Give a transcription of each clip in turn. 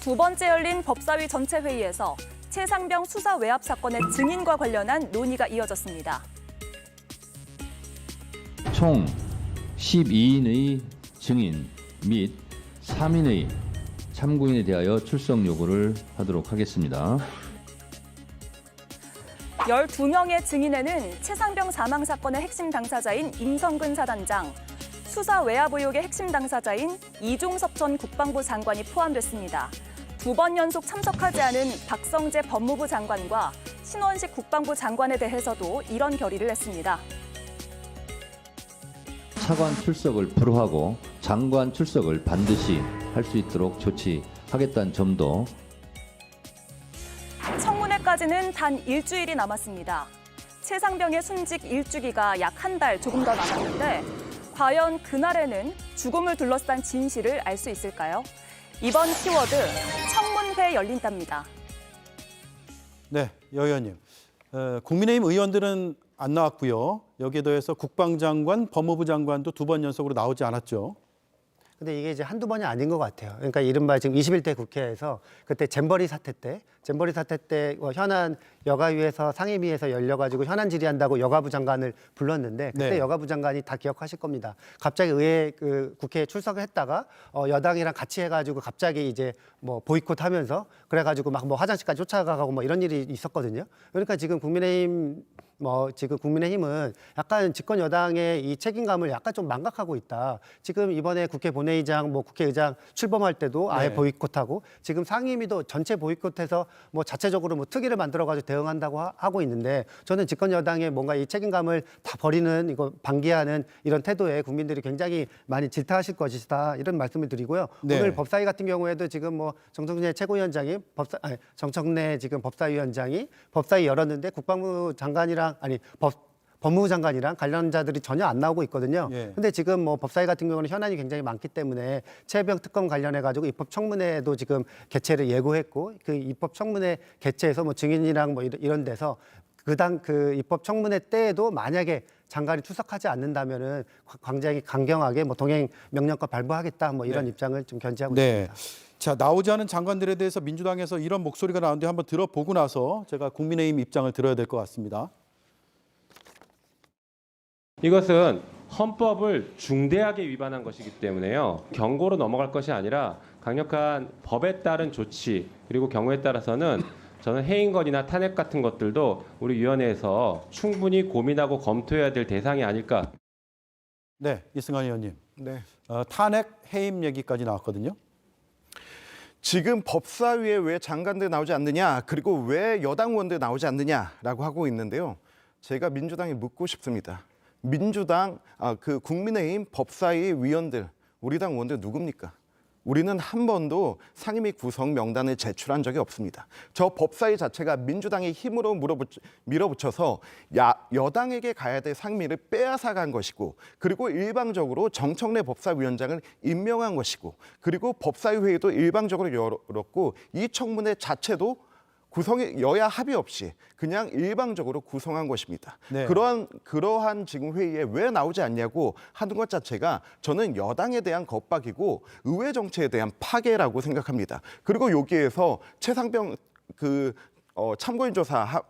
두 번째 열린 법사위 전체 회의에서 최상병 수사 외압 사건의 증인과 관련한 논의가 이어졌습니다. 총 12인의 증인 및 3인의 참고인에 대하여 출석 요구를 하도록 하겠습니다. 12명의 증인에는 최상병 사망 사건의 핵심 당사자인 임성근 사단장, 수사 외압 의혹의 핵심 당사자인 이종섭 전 국방부 장관이 포함됐습니다. 2번 연속 참석하지 않은 박성재 법무부 장관과 신원식 국방부 장관에 대해서도 이런 결의를 했습니다. 차관 출석을 불허하고 장관 출석을 반드시 할 수 있도록 조치하겠다는 점도 청문회까지는 단 일주일이 남았습니다. 최상병의 순직 일주기가 약 한 달 조금 더 남았는데 과연 그날에는 죽음을 둘러싼 진실을 알 수 있을까요? 이번 키워드 청문회 열린답니다. 네, 여 의원님. 국민의힘 의원들은 안 나왔고요. 여기에 더해서 국방장관, 법무부 장관도 2번 연속으로 나오지 않았죠. 근데 이게 이제 한두 번이 아닌 것 같아요. 그러니까 이른바 지금 21대 국회에서 그때 잼버리 사태 때 현안 여가위에서 상임위에서 열려가지고 현안 질의한다고 여가부 장관을 불렀는데 그때 네. 여가부 장관이 다 기억하실 겁니다. 갑자기 의회 국회에 출석을 했다가 여당이랑 같이 해가지고 갑자기 이제 뭐 보이콧하면서 그래가지고 막 뭐 화장실까지 쫓아가고 뭐 이런 일이 있었거든요. 그러니까 지금 국민의힘은 약간 집권 여당의 이 책임감을 약간 좀 망각하고 있다. 지금 이번에 국회 본회의장, 국회의장 출범할 때도 아예 네. 보이콧하고 지금 상임위도 전체 보이콧해서 자체적으로 특위를 만들어가지고 대응한다고 하고 있는데 저는 집권 여당의 뭔가 이 책임감을 다 버리는 이거 방기하는 이런 태도에 국민들이 굉장히 많이 질타하실 것이다 이런 말씀을 드리고요. 네. 오늘 법사위 같은 경우에도 지금 정청래 최고위원장이 정청래 지금 법사위원장이 법사위 열었는데 국방부 장관이랑 법무부 장관이랑 관련자들이 전혀 안 나오고 있거든요. 예. 근데 지금 법사위 같은 경우는 현안이 굉장히 많기 때문에 최병 특검 관련해 가지고 입법 청문회도 지금 개최를 예고했고 그 입법 청문회 개최해서 증인이랑 이런 데서 그 입법 청문회 때에도 만약에 장관이 출석하지 않는다면은 굉장히 강경하게 동행 명령권 발부하겠다 이런 입장을 좀 견지하고 네. 있습니다. 자, 나오지 않은 장관들에 대해서 민주당에서 이런 목소리가 나오는데 한번 들어보고 나서 제가 국민의힘 입장을 들어야 될 것 같습니다. 이것은 헌법을 중대하게 위반한 것이기 때문에요. 경고로 넘어갈 것이 아니라 강력한 법에 따른 조치 그리고 경우에 따라서는 저는 해임건이나 탄핵 같은 것들도 우리 위원회에서 충분히 고민하고 검토해야 될 대상이 아닐까. 네, 이승환 의원님. 네. 탄핵 해임 얘기까지 나왔거든요. 지금 법사위에 왜 장관들 나오지 않느냐, 그리고 왜 여당 의원들 나오지 않느냐라고 하고 있는데요. 제가 민주당에 묻고 싶습니다. 민주당, 국민의힘 법사위 위원들, 우리 당 의원들 누굽니까? 우리는 한 번도 상임위 구성 명단을 제출한 적이 없습니다. 저 법사위 자체가 민주당의 힘으로 밀어붙여서 여당에게 가야 될 상임위를 빼앗아간 것이고 그리고 일방적으로 정청래 법사위원장을 임명한 것이고 그리고 법사위 회의도 일방적으로 열었고 이 청문회 자체도 여야 합의 없이 그냥 일방적으로 구성한 것입니다. 네. 그러한 지금 회의에 왜 나오지 않냐고 하는 것 자체가 저는 여당에 대한 겁박이고 의회 정치에 대한 파괴라고 생각합니다. 그리고 여기에서 최상병 참고인 조사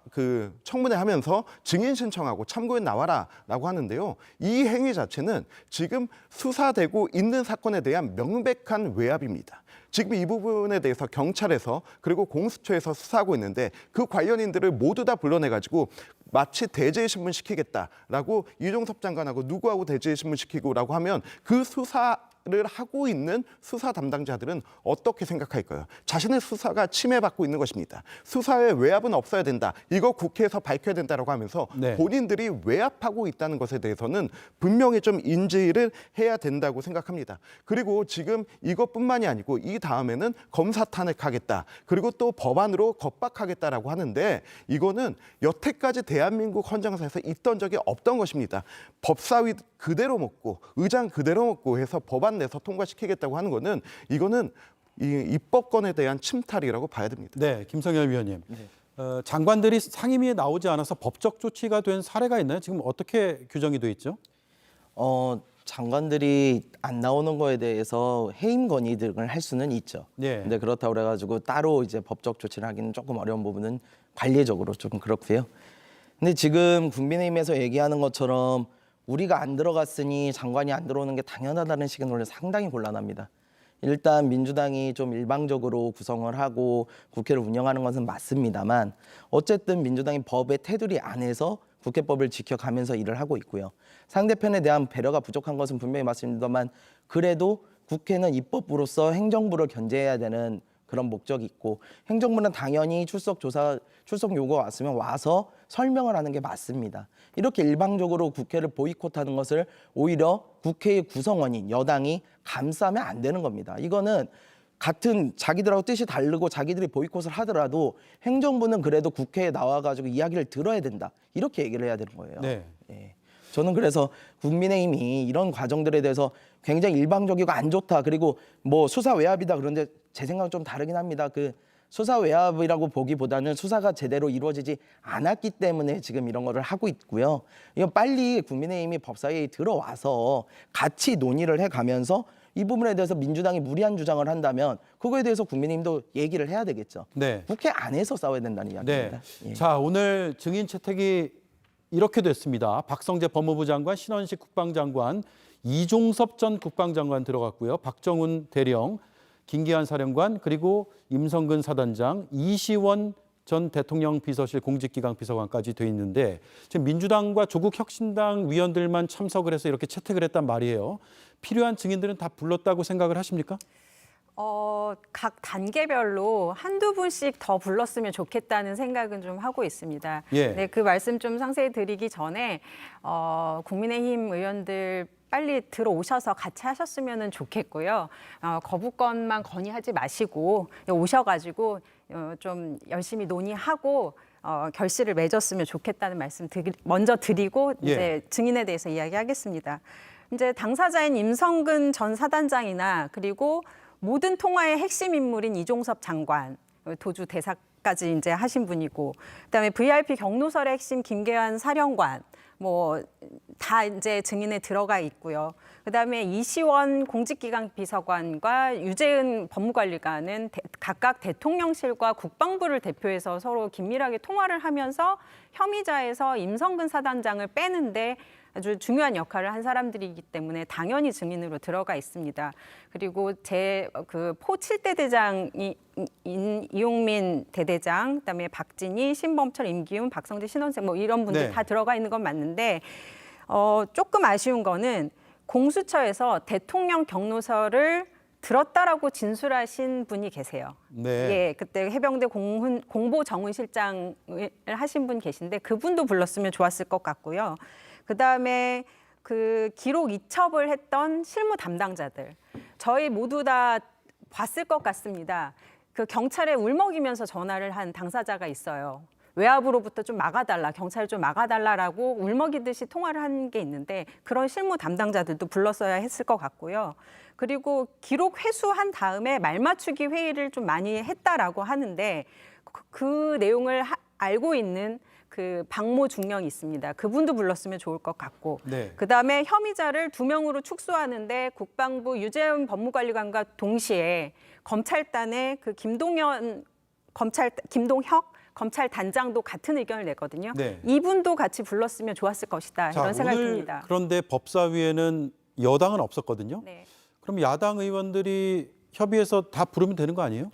청문회 하면서 증인 신청하고 참고인 나와라라고 하는데요. 이 행위 자체는 지금 수사되고 있는 사건에 대한 명백한 외압입니다. 지금 이 부분에 대해서 경찰에서 그리고 공수처에서 수사하고 있는데 그 관련인들을 모두 다 불러내가지고 마치 대제의 신문 시키겠다라고 이종섭 장관하고 누구하고 대제의 신문 시키고라고 하면 그 수사를 하고 있는 수사 담당자들은 어떻게 생각할까요? 자신의 수사가 침해받고 있는 것입니다. 수사에 외압은 없어야 된다. 이거 국회에서 밝혀야 된다라고 하면서 네. 본인들이 외압하고 있다는 것에 대해서는 분명히 좀 인지를 해야 된다고 생각합니다. 그리고 지금 이것뿐만이 아니고 이 다음에는 검사 탄핵하겠다. 그리고 또 법안으로 겁박하겠다라고 하는데 이거는 여태까지 대한민국 헌정사에서 있던 적이 없던 것입니다. 법사위 그대로 먹고 의장 그대로 먹고 해서 법안 내서 통과시키겠다고 하는 거는 이거는 이 입법권에 대한 침탈이라고 봐야 됩니다. 네, 김성열 위원님. 장관들이 상임위에 나오지 않아서 법적 조치가 된 사례가 있나요? 지금 어떻게 규정이 돼 있죠? 장관들이 안 나오는 거에 대해서 해임 건의 등을 할 수는 있죠. 네. 근데 그렇다고 그래가지고 따로 이제 법적 조치를 하기는 조금 어려운 부분은 관리적으로 좀 그렇고요. 근데 지금 국민의힘에서 얘기하는 것처럼 우리가 안 들어갔으니 장관이 안 들어오는 게 당연하다는 식의 논리 상당히 곤란합니다. 일단 민주당이 좀 일방적으로 구성을 하고 국회를 운영하는 것은 맞습니다만 어쨌든 민주당이 법의 테두리 안에서 국회법을 지켜가면서 일을 하고 있고요. 상대편에 대한 배려가 부족한 것은 분명히 맞습니다만 그래도 국회는 입법부로서 행정부를 견제해야 되는 그런 목적이 있고 행정부는 당연히 출석 요구가 왔으면 와서 설명을 하는 게 맞습니다. 이렇게 일방적으로 국회를 보이콧하는 것을 오히려 국회의 구성원인 여당이 감싸면 안 되는 겁니다. 이거는 같은 자기들하고 뜻이 다르고 자기들이 보이콧을 하더라도 행정부는 그래도 국회에 나와가지고 이야기를 들어야 된다. 이렇게 얘기를 해야 되는 거예요. 네. 예. 저는 그래서 국민의힘이 이런 과정들에 대해서 굉장히 일방적이고 안 좋다. 그리고 뭐 수사 외압이다. 그런데 제 생각은 좀 다르긴 합니다. 그 수사 외압이라고 보기보다는 수사가 제대로 이루어지지 않았기 때문에 지금 이런 거를 하고 있고요. 이건 빨리 국민의힘이 법사위에 들어와서 같이 논의를 해가면서 이 부분에 대해서 민주당이 무리한 주장을 한다면 그거에 대해서 국민의힘도 얘기를 해야 되겠죠. 네. 국회 안에서 싸워야 된다는 이야기입니다. 네. 예. 자, 오늘 증인 채택이 이렇게 됐습니다. 박성재 법무부 장관, 신원식 국방장관, 이종섭 전 국방장관 들어갔고요. 박정훈 대령, 김기한 사령관, 그리고 임성근 사단장, 이시원 전 대통령 비서실 공직기강 비서관까지 돼 있는데 지금 민주당과 조국혁신당 위원들만 참석을 해서 이렇게 채택을 했단 말이에요. 필요한 증인들은 다 불렀다고 생각을 하십니까? 각 단계별로 한두 분씩 더 불렀으면 좋겠다는 생각은 좀 하고 있습니다. 예. 네, 그 말씀 좀 상세히 드리기 전에 국민의힘 의원들 빨리 들어오셔서 같이 하셨으면 좋겠고요. 거부권만 건의하지 마시고 오셔가지고 좀 열심히 논의하고 결실을 맺었으면 좋겠다는 말씀 먼저 드리고 예. 이제 증인에 대해서 이야기하겠습니다. 이제 당사자인 임성근 전 사단장이나 그리고 모든 통화의 핵심 인물인 이종섭 장관, 도주 대사까지 이제 하신 분이고, 그다음에 VIP 경로설의 핵심 김계환 사령관, 뭐 다 이제 증인에 들어가 있고요. 그다음에 이시원 공직기강 비서관과 유재은 법무관리관은 각각 대통령실과 국방부를 대표해서 서로 긴밀하게 통화를 하면서 혐의자에서 임성근 사단장을 빼는데 아주 중요한 역할을 한 사람들이기 때문에 당연히 증인으로 들어가 있습니다. 그리고 포 7대 대장이 이용민 대대장, 그다음에 박진희, 신범철, 임기훈, 박성재, 신원생 뭐 이런 분들 네. 다 들어가 있는 건 맞는데 조금 아쉬운 거는 공수처에서 대통령 경로서를 들었다라고 진술하신 분이 계세요. 네. 예, 그때 해병대 공보 정훈실장을 하신 분 계신데 그분도 불렀으면 좋았을 것 같고요. 그다음에 그 기록 이첩을 했던 실무 담당자들 저희 모두 다 봤을 것 같습니다. 그 경찰에 울먹이면서 전화를 한 당사자가 있어요. 외압으로부터 좀 막아달라, 경찰 좀 막아달라라고 울먹이듯이 통화를 한 게 있는데 그런 실무 담당자들도 불렀어야 했을 것 같고요. 그리고 기록 회수한 다음에 말맞추기 회의를 좀 많이 했다라고 하는데 그 내용을 알고 있는 그 박모 중령이 있습니다. 그분도 불렀으면 좋을 것 같고, 네. 그다음에 혐의자를 2명으로 축소하는데 국방부 유재훈 법무관리관과 동시에 검찰단의 그 김동혁 검찰단장도 같은 의견을 냈거든요. 네. 이분도 같이 불렀으면 좋았을 것이다 자, 이런 생각이 오늘 듭니다. 그런데 법사위에는 여당은 없었거든요. 네. 그럼 야당 의원들이 협의해서 다 부르면 되는 거 아니에요?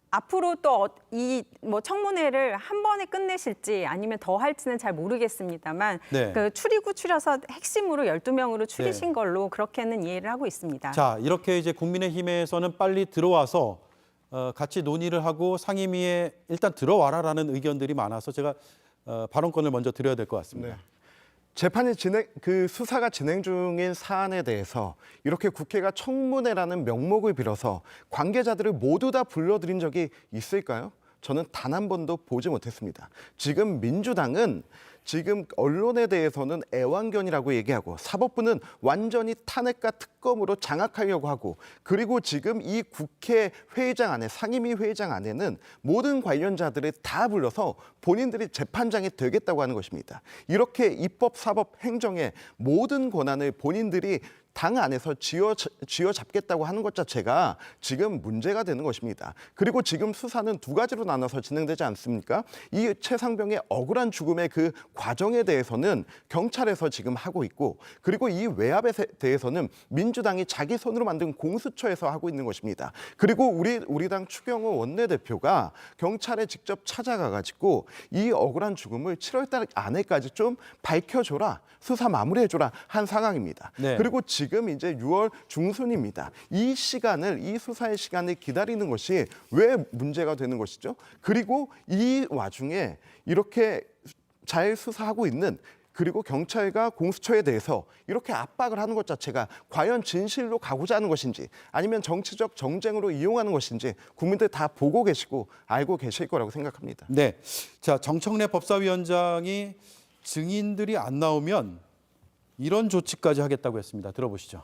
앞으로 또 이 뭐 청문회를 한 번에 끝내실지 아니면 더 할지는 잘 모르겠습니다만 네. 그 추려서 핵심으로 12명으로 추리신 걸로 그렇게는 이해를 하고 있습니다. 자, 이렇게 이제 국민의힘에서는 빨리 들어와서 같이 논의를 하고 상임위에 일단 들어와라라는 의견들이 많아서 제가 발언권을 먼저 드려야 될 것 같습니다. 네. 수사가 진행 중인 사안에 대해서 이렇게 국회가 청문회라는 명목을 빌어서 관계자들을 모두 다 불러들인 적이 있을까요? 저는 단 한 번도 보지 못했습니다. 지금 민주당은 지금 언론에 대해서는 애완견이라고 얘기하고 사법부는 완전히 탄핵과 특검으로 장악하려고 하고 그리고 지금 이 국회 회의장 안에 상임위 회의장 안에는 모든 관련자들을 다 불러서 본인들이 재판장이 되겠다고 하는 것입니다. 이렇게 입법, 사법, 행정의 모든 권한을 본인들이 당 안에서 쥐어잡겠다고 하는 것 자체가 지금 문제가 되는 것입니다. 그리고 지금 수사는 두 가지로 나눠서 진행되지 않습니까? 이 최상병의 억울한 죽음의 그 과정에 대해서는 경찰에서 지금 하고 있고 그리고 이 외압에 대해서는 민주당이 자기 손으로 만든 공수처에서 하고 있는 것입니다. 그리고 우리 당 추경호 원내대표가 경찰에 직접 찾아가가지고 이 억울한 죽음을 7월달 안에까지 좀 밝혀줘라, 수사 마무리해줘라 한 상황입니다. 네. 그리고 지금 이제 6월 중순입니다. 이 수사의 시간을 기다리는 것이 왜 문제가 되는 것이죠? 그리고 이 와중에 이렇게 잘 수사하고 있는 그리고 경찰과 공수처에 대해서 이렇게 압박을 하는 것 자체가 과연 진실로 가고자 하는 것인지 아니면 정치적 정쟁으로 이용하는 것인지 국민들 다 보고 계시고 알고 계실 거라고 생각합니다. 네. 자, 정청래 법사위원장이 증인들이 안 나오면 이런 조치까지 하겠다고 했습니다. 들어보시죠.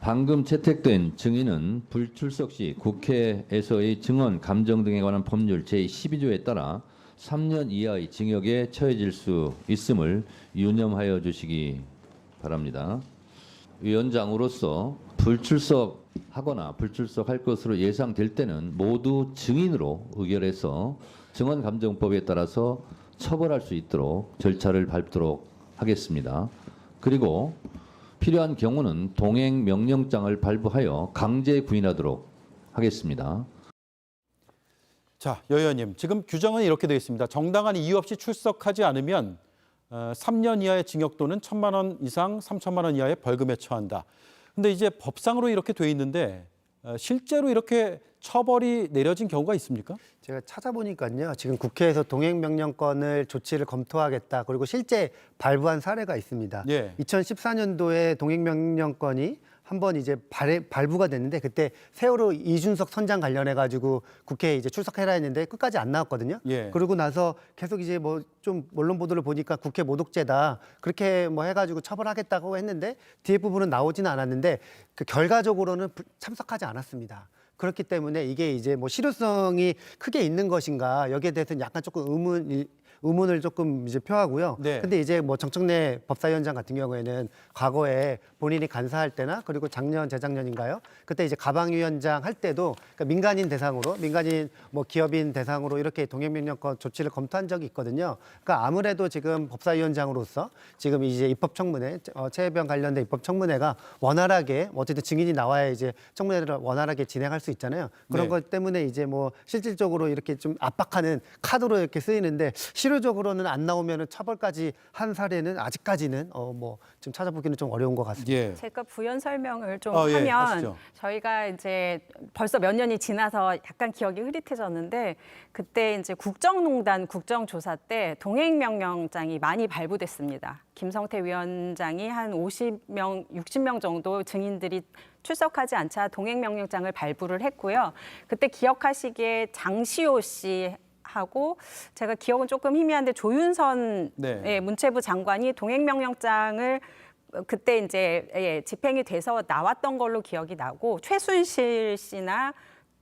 방금 채택된 증인은 불출석 시 국회에서의 증언, 감정 등에 관한 법률 제12조에 따라 3년 이하의 징역에 처해질 수 있음을 유념하여 주시기 바랍니다. 위원장으로서 불출석하거나 불출석할 것으로 예상될 때는 모두 증인으로 의결해서 증언감정법에 따라서 처벌할 수 있도록 절차를 밟도록 하겠습니다. 그리고 필요한 경우는 동행 명령장을 발부하여 강제 구인하도록 하겠습니다. 자, 여 의원님, 지금 규정은 이렇게 되어 있습니다. 정당한 이유 없이 출석하지 않으면 3년 이하의 징역 또는 1,000만 원 이상 3천만 원 이하의 벌금에 처한다. 근데 이제 법상으로 이렇게 되어 있는데 실제로 이렇게 처벌이 내려진 경우가 있습니까? 제가 찾아보니까요. 지금 국회에서 동행명령권을 조치를 검토하겠다. 그리고 실제 발부한 사례가 있습니다. 예. 2014년도에 동행명령권이 한번 이제 발부가 됐는데 그때 세월호 이준석 선장 관련해 가지고 국회에 이제 출석해라 했는데 끝까지 안 나왔거든요. 예. 그러고 나서 계속 이제 뭐 좀 언론 보도를 보니까 국회 모독죄다 그렇게 뭐 해가지고 처벌하겠다고 했는데 뒤에 부분은 나오지는 않았는데 그 결과적으로는 참석하지 않았습니다. 그렇기 때문에 이게 이제 뭐 실효성이 크게 있는 것인가 여기에 대해서는 약간 조금 의문을 조금 이제 표하고요. 네. 근데 이제 뭐 정청래 법사위원장 같은 경우에는 과거에 본인이 간사할 때나 그리고 작년 재작년인가요? 그때 이제 가방위원장 할 때도 그러니까 민간인 대상으로 민간인 뭐 기업인 대상으로 이렇게 동행명령권 조치를 검토한 적이 있거든요. 그러니까 아무래도 지금 법사위원장으로서 지금 이제 입법청문회 최혜병 관련된 입법청문회가 원활하게 어쨌든 증인이 나와야 이제 청문회를 원활하게 진행할 수 있잖아요. 그런 네. 것 때문에 이제 뭐 실질적으로 이렇게 좀 압박하는 카드로 이렇게 쓰이는데 실효적으로는 안 나오면은 처벌까지 한 사례는 아직까지는 뭐 좀 찾아보기는 좀 어려운 것 같습니다. 예. 제가 부연 설명을 좀 예, 하면 하시죠. 저희가 이제 벌써 몇 년이 지나서 약간 기억이 흐릿해졌는데 그때 이제 국정농단 국정조사 때 동행명령장이 많이 발부됐습니다. 김성태 위원장이 한 50명, 60명 정도 증인들이 출석하지 않자 동행명령장을 발부를 했고요. 그때 기억하시기에 장시호 씨 하고 제가 기억은 조금 희미한데 조윤선 네. 문체부 장관이 동행명령장을 그때 이제 집행이 돼서 나왔던 걸로 기억이 나고 최순실 씨나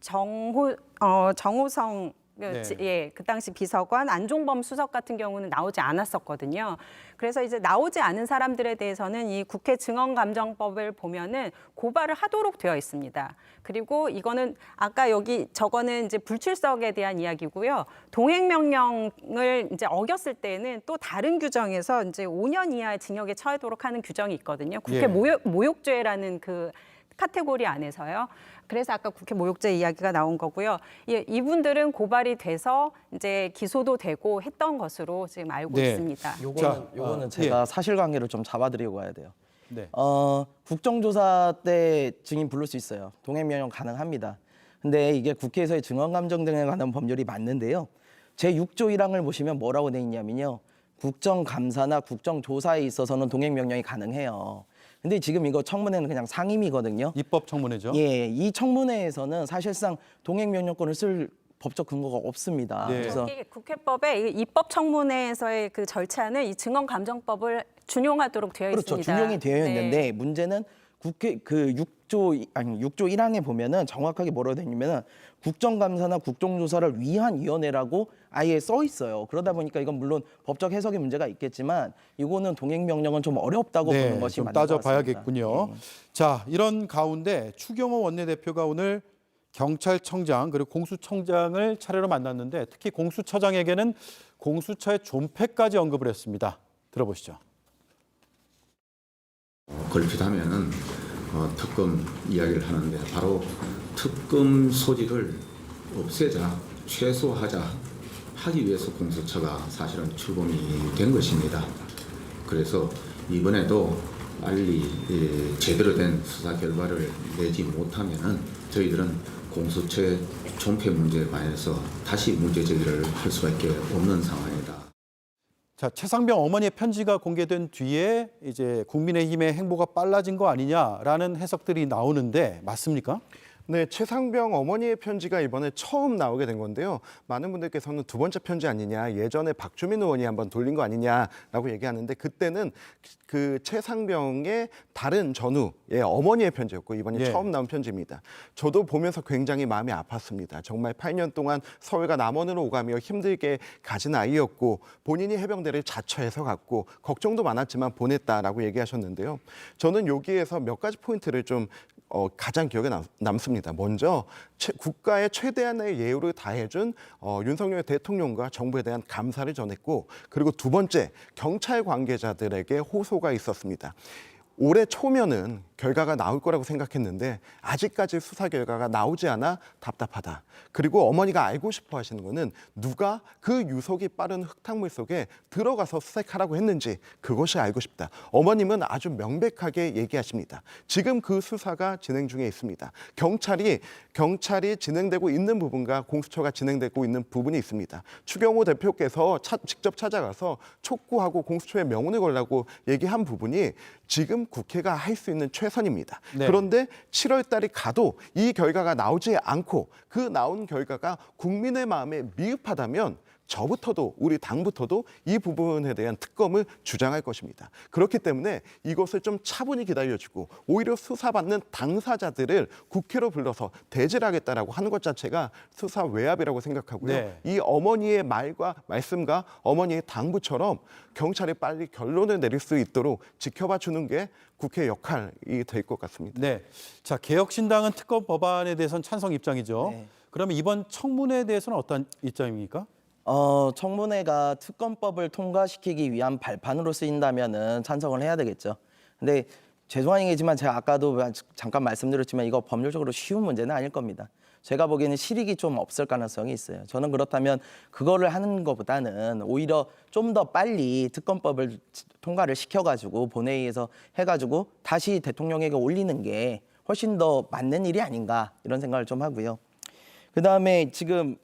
정호성 네. 그 당시 비서관 안종범 수석 같은 경우는 나오지 않았었거든요. 그래서 이제 나오지 않은 사람들에 대해서는 이 국회 증언감정법을 보면은 고발을 하도록 되어 있습니다. 그리고 이거는 아까 여기 저거는 이제 불출석에 대한 이야기고요. 동행명령을 이제 어겼을 때는 또 다른 규정에서 이제 5년 이하의 징역에 처하도록 하는 규정이 있거든요. 국회 예. 모욕죄라는 그 카테고리 안에서요. 그래서 아까 국회 모욕죄 이야기가 나온 거고요. 이분들은 고발이 돼서 이제 기소도 되고 했던 것으로 지금 알고 네. 있습니다. 요거는 제가 사실관계를 좀 잡아드리고 가야 돼요. 네. 국정조사 때 증인 부를 수 있어요. 동행명령 가능합니다. 근데 이게 국회에서의 증언감정 등에 관한 법률이 맞는데요. 제6조 1항을 보시면 뭐라고 돼 있냐면요. 국정감사나 국정조사에 있어서는 동행명령이 가능해요. 근데 지금 이거 청문회는 그냥 상임이거든요. 입법 청문회죠. 예, 이 청문회에서는 사실상 동행명령권을 쓸 법적 근거가 없습니다. 네. 그래서 여기 국회법의 입법 청문회에서의 그 절차는 이 증언감정법을 준용하도록 되어 그렇죠. 있습니다. 준용이 되어 네. 있는데 문제는 국회 그 6조 1항에 보면은 정확하게 뭐라고 되어 있냐면은 국정감사나 국정조사를 위한 위원회라고 아예 써 있어요. 그러다 보니까 이건 물론 법적 해석의 문제가 있겠지만 이거는 동행명령은 좀 어렵다고 보는 것이 좀 맞는 것 같습니다. 따져봐야겠군요. 네. 자, 이런 가운데 추경호 원내대표가 오늘 경찰청장 그리고 공수처장을 차례로 만났는데 특히 공수처장에게는 공수처의 존폐까지 언급을 했습니다. 들어보시죠. 걸핏하면은 특검 이야기를 하는데 바로 특검 소지를 없애자, 최소하자 하기 위해서 공수처가 사실은 출범이 된 것입니다. 그래서 이번에도 빨리 제대로 된 수사 결과를 내지 못하면은 저희들은 공수처의 존폐 문제에 관해서 다시 문제 제기를 할 수밖에 없는 상황이다. 자, 최상병 어머니의 편지가 공개된 뒤에 이제 국민의힘의 행보가 빨라진 거 아니냐라는 해석들이 나오는데 맞습니까? 네, 최상병 어머니의 편지가 이번에 처음 나오게 된 건데요. 많은 분들께서는 두 번째 편지 아니냐, 예전에 박주민 의원이 한번 돌린 거 아니냐라고 얘기하는데 그때는 그 최상병의 다른 전우의 어머니의 편지였고 이번에 예. 처음 나온 편지입니다. 저도 보면서 굉장히 마음이 아팠습니다. 정말 8년 동안 서울과 남원으로 오가며 힘들게 가진 아이였고 본인이 해병대를 자처해서 갔고 걱정도 많았지만 보냈다라고 얘기하셨는데요. 저는 여기에서 몇 가지 포인트를 좀 가장 기억에 남습니다. 먼저 국가의 최대한의 예우를 다해준 윤석열 대통령과 정부에 대한 감사를 전했고 그리고 두 번째 경찰 관계자들에게 호소가 있었습니다. 올해 초면은 결과가 나올 거라고 생각했는데 아직까지 수사 결과가 나오지 않아 답답하다. 그리고 어머니가 알고 싶어 하시는 거는 누가 그 유속이 빠른 흙탕물 속에 들어가서 수색하라고 했는지 그것이 알고 싶다. 어머님은 아주 명백하게 얘기하십니다. 지금 그 수사가 진행 중에 있습니다. 경찰이 진행되고 있는 부분과 공수처가 진행되고 있는 부분이 있습니다. 추경호 대표께서 직접 찾아가서 촉구하고 공수처에 명운을 걸라고 얘기한 부분이 지금 국회가 할 수 있는 최선입니다. 네. 그런데 7월 달이 가도 이 결과가 나오지 않고 그 나온 결과가 국민의 마음에 미흡하다면 저부터도 우리 당부터도 이 부분에 대한 특검을 주장할 것입니다. 그렇기 때문에 이것을 좀 차분히 기다려주고 오히려 수사받는 당사자들을 국회로 불러서 대질을 하겠다라고 하는 것 자체가 수사 외압이라고 생각하고요. 네. 이 어머니의 말씀과 어머니의 당부처럼 경찰이 빨리 결론을 내릴 수 있도록 지켜봐 주는 게 국회 역할이 될 것 같습니다. 네. 자, 개혁신당은 특검 법안에 대해서는 찬성 입장이죠. 네. 그러면 이번 청문회에 대해서는 어떤 입장입니까? 청문회가 특검법을 통과시키기 위한 발판으로 쓰인다면은 찬성을 해야 되겠죠. 근데 죄송한 얘기지만 제가 아까도 잠깐 말씀드렸지만 이거 법률적으로 쉬운 문제는 아닐 겁니다. 제가 보기에는 실익이 좀 없을 가능성이 있어요. 저는 그렇다면 그거를 하는 것보다는 오히려 좀 더 빨리 특검법을 통과를 시켜가지고 본회의에서 해가지고 다시 대통령에게 올리는 게 훨씬 더 맞는 일이 아닌가 이런 생각을 좀 하고요. 그다음에 지금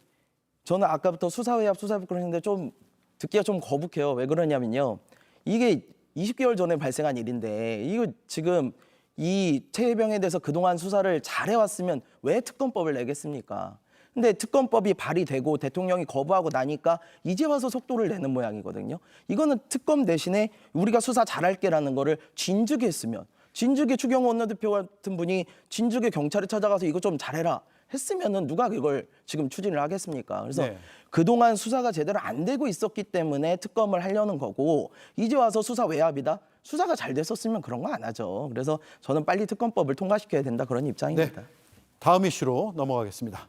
저는 아까부터 수사외압 수사부끄러운데 좀 듣기가 좀 거북해요. 왜 그러냐면요. 이게 20개월 전에 발생한 일인데 이거 지금 이 최혜병에 대해서 그동안 수사를 잘해왔으면 왜 특검법을 내겠습니까? 근데 특검법이 발의되고 대통령이 거부하고 나니까 이제 와서 속도를 내는 모양이거든요. 이거는 특검 대신에 우리가 수사 잘할게라는 거를 진즉에 했으면 진즉에 추경호 원내대표 같은 분이 진즉에 경찰에 찾아가서 이거 좀 잘해라. 했으면은 누가 그걸 지금 추진을 하겠습니까? 그래서 네. 그동안 수사가 제대로 안 되고 있었기 때문에 특검을 하려는 거고 이제 와서 수사 외압이다? 수사가 잘 됐었으면 그런 거 안 하죠. 그래서 저는 빨리 특검법을 통과시켜야 된다 그런 입장입니다. 다음 이슈로 넘어가겠습니다.